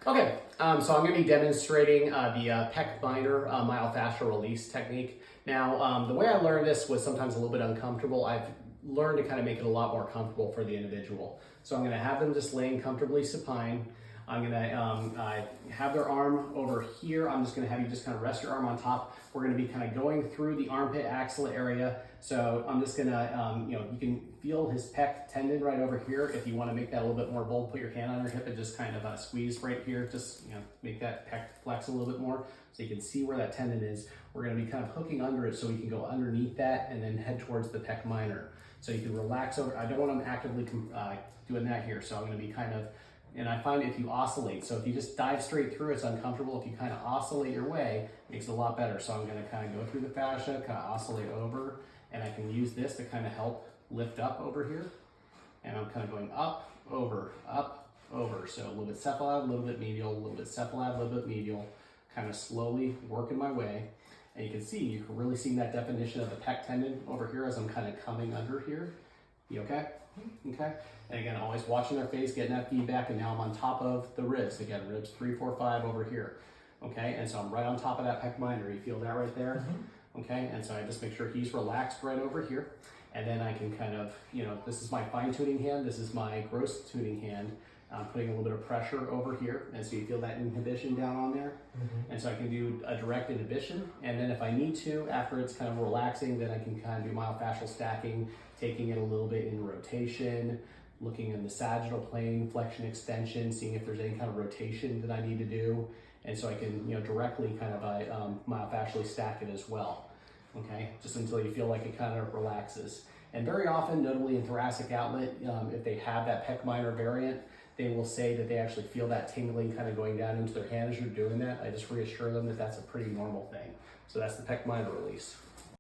Okay, so I'm going to be demonstrating the Pec Minor Myofascial Release technique. Now, the way I learned this was sometimes a little bit uncomfortable. I've learned to kind of make it a lot more comfortable for the individual. So I'm going to have them just laying comfortably supine. I'm going to have their arm over here. I'm just going to have you just kind of rest your arm on top. We're going to be kind of going through the armpit axilla area. So I'm just going to, you can feel his pec tendon right over here. If you want to make that a little bit more bold, put your hand on your hip and just kind of squeeze right here. Just, make that pec flex a little bit more so you can see where that tendon is. We're going to be kind of hooking under it so we can go underneath that and then head towards the pec minor. So you can relax over. I don't want them actively doing that here. So I'm going to be kind of, and I find if you oscillate, so if you just dive straight through, it's uncomfortable. If you kind of oscillate your way, it makes it a lot better. So I'm going to kind of go through the fascia, kind of oscillate over, and I can use this to kind of help lift up over here. And I'm kind of going up, over, so a little bit cephalad, a little bit medial, a little bit cephalad, a little bit medial, kind of slowly working my way. And you can really see that definition of the pec tendon over here as I'm kind of coming under here. You okay? Okay. And again, always watching their face, getting that feedback, and now I'm on top of the ribs. Again, ribs 3, 4, 5 over here. Okay, and so I'm right on top of that pec minor. You feel that right there? Mm-hmm. Okay, and so I just make sure he's relaxed right over here. And then I can kind of, this is my fine tuning hand, this is my gross tuning hand. I'm putting a little bit of pressure over here, and so you feel that inhibition down on there. Mm-hmm. And so I can do a direct inhibition, and then if I need to, after it's kind of relaxing, then I can kind of do myofascial stacking, taking it a little bit in rotation, looking in the sagittal plane, flexion extension, seeing if there's any kind of rotation that I need to do. And so I can, directly kind of myofascially stack it as well. Okay, just until you feel like it kind of relaxes. And very often, notably in thoracic outlet, if they have that Pec Minor variant, they will say that they actually feel that tingling kind of going down into their hand as you're doing that. I just reassure them that that's a pretty normal thing. So that's the Pec Minor release.